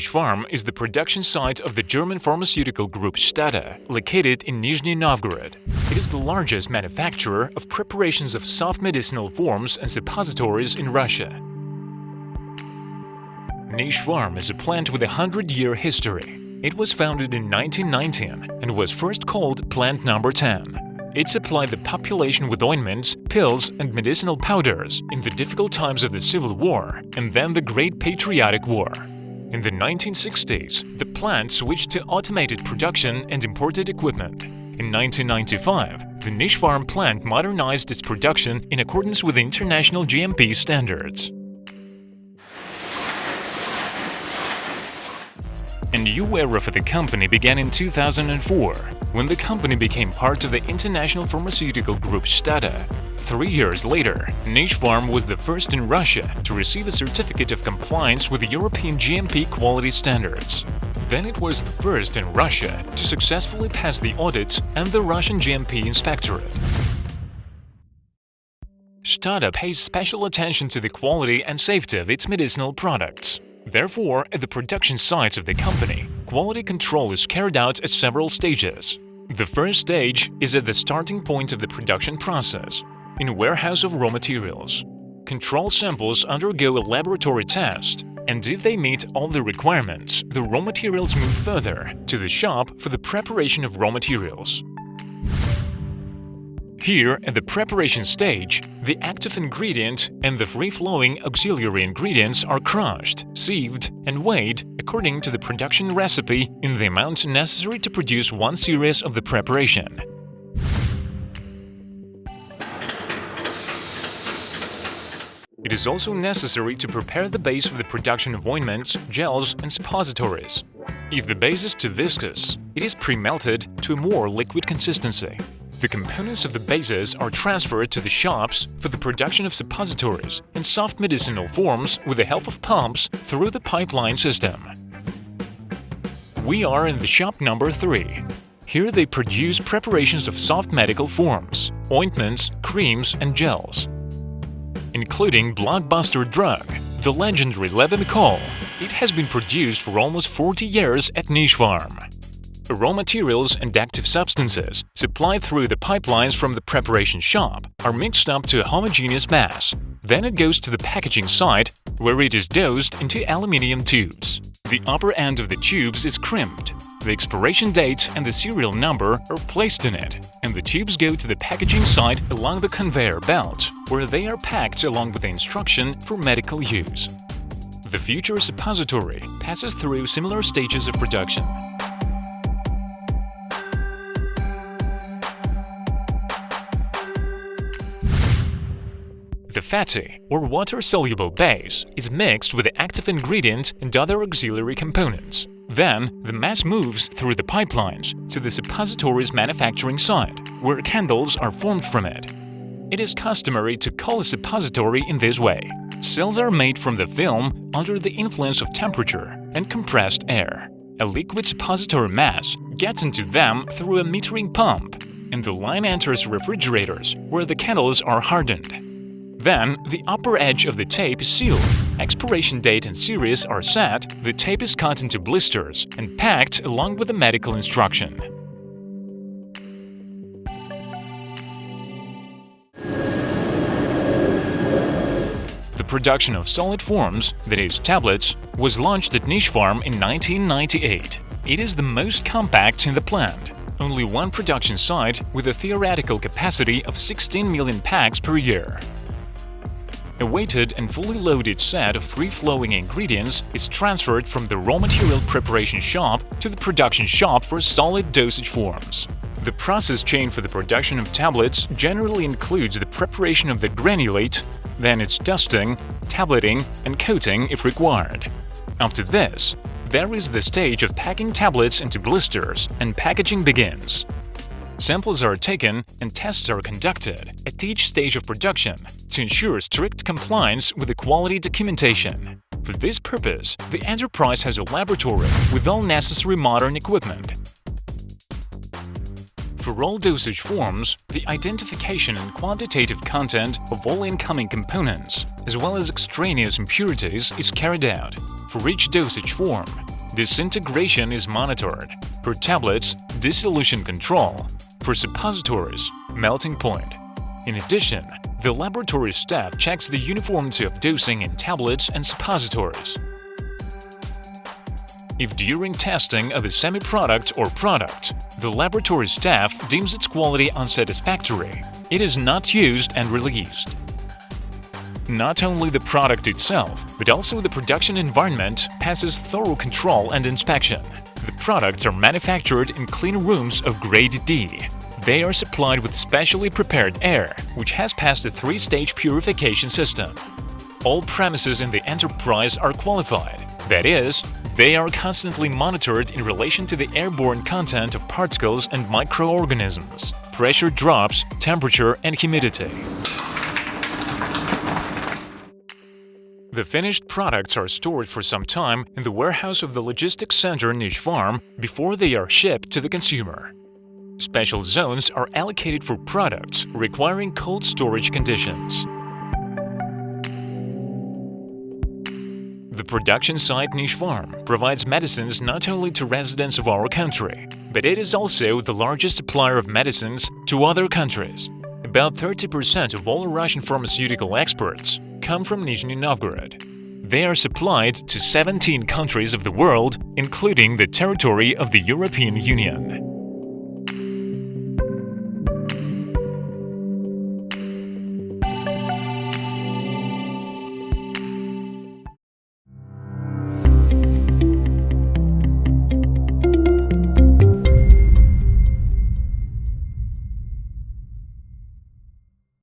Niche Farm is the production site of the German pharmaceutical group Stada, located in Nizhny Novgorod. It is the largest manufacturer of preparations of soft medicinal forms and suppositories in Russia. Niche Farm is a plant with a 100-year history. It was founded in 1919 and was first called Plant Number 10. It supplied the population with ointments, pills and medicinal powders in the difficult times of the Civil War and then the Great Patriotic War. In the 1960s, the plant switched to automated production and imported equipment. In 1995, the Niche Farm plant modernized its production in accordance with international GMP standards. A new era for the company began in 2004, when the company became part of the international pharmaceutical group Stada. 3 years later, Niche Farm was the first in Russia to receive a certificate of compliance with the European GMP quality standards. Then it was the first in Russia to successfully pass the audits and the Russian GMP inspectorate. Stada pays special attention to the quality and safety of its medicinal products. Therefore, at the production sites of the company, quality control is carried out at several stages. The first stage is at the starting point of the production process, in a warehouse of raw materials. Control samples undergo a laboratory test, and if they meet all the requirements, the raw materials move further to the shop for the preparation of raw materials. Here, at the preparation stage, the active ingredient and the free-flowing auxiliary ingredients are crushed, sieved, and weighed according to the production recipe in the amount necessary to produce one series of the preparation. It is also necessary to prepare the base for the production of ointments, gels, and suppositories. If the base is too viscous, it is pre-melted to a more liquid consistency. The components of the bases are transferred to the shops for the production of suppositories and soft medicinal forms with the help of pumps through the pipeline system. We are in the shop number 3. Here they produce preparations of soft medical forms, ointments, creams and gels, including blockbuster drug, the legendary Levinacol. It has been produced for almost 40 years at Niche Farm. Raw materials and active substances supplied through the pipelines from the preparation shop are mixed up to a homogeneous mass. Then it goes to the packaging site, where it is dosed into aluminium tubes. The upper end of the tubes is crimped. The expiration date and the serial number are placed in it, and the tubes go to the packaging site along the conveyor belt, where they are packed along with the instruction for medical use. The future suppository passes through similar stages of production. The fatty or water-soluble base is mixed with the active ingredient and other auxiliary components. Then, the mass moves through the pipelines to the suppository's manufacturing site, where candles are formed from it. It is customary to call a suppository in this way. Cells are made from the film under the influence of temperature and compressed air. A liquid suppository mass gets into them through a metering pump, and the line enters refrigerators, where the candles are hardened. Then, the upper edge of the tape is sealed, expiration date and series are set, the tape is cut into blisters and packed along with the medical instruction. The production of solid forms, that is, tablets, was launched at Niche Farm in 1998. It is the most compact in the plant. Only one production site with a theoretical capacity of 16 million packs per year. A weighted and fully loaded set of free-flowing ingredients is transferred from the raw material preparation shop to the production shop for solid dosage forms. The process chain for the production of tablets generally includes the preparation of the granulate, then its dusting, tableting, and coating if required. After this, there is the stage of packing tablets into blisters and packaging begins. Samples are taken and tests are conducted at each stage of production to ensure strict compliance with the quality documentation. For this purpose, the enterprise has a laboratory with all necessary modern equipment. For all dosage forms, the identification and quantitative content of all incoming components, as well as extraneous impurities, is carried out. For each dosage form, disintegration is monitored. For tablets, dissolution control. For suppositories, melting point. In addition, the laboratory staff checks the uniformity of dosing in tablets and suppositories. If during testing of a semi-product or product, the laboratory staff deems its quality unsatisfactory, it is not used and released. Not only the product itself, but also the production environment passes thorough control and inspection. The products are manufactured in clean rooms of grade D. They are supplied with specially prepared air, which has passed a 3-stage purification system. All premises in the enterprise are qualified. That is, they are constantly monitored in relation to the airborne content of particles and microorganisms, pressure drops, temperature and humidity. The finished products are stored for some time in the warehouse of the logistics center Niche Farm before they are shipped to the consumer. Special zones are allocated for products requiring cold storage conditions. The production site Niche Farm provides medicines not only to residents of our country, but it is also the largest supplier of medicines to other countries. About 30% of all Russian pharmaceutical exports come from Nizhny Novgorod. They are supplied to 17 countries of the world, including the territory of the European Union.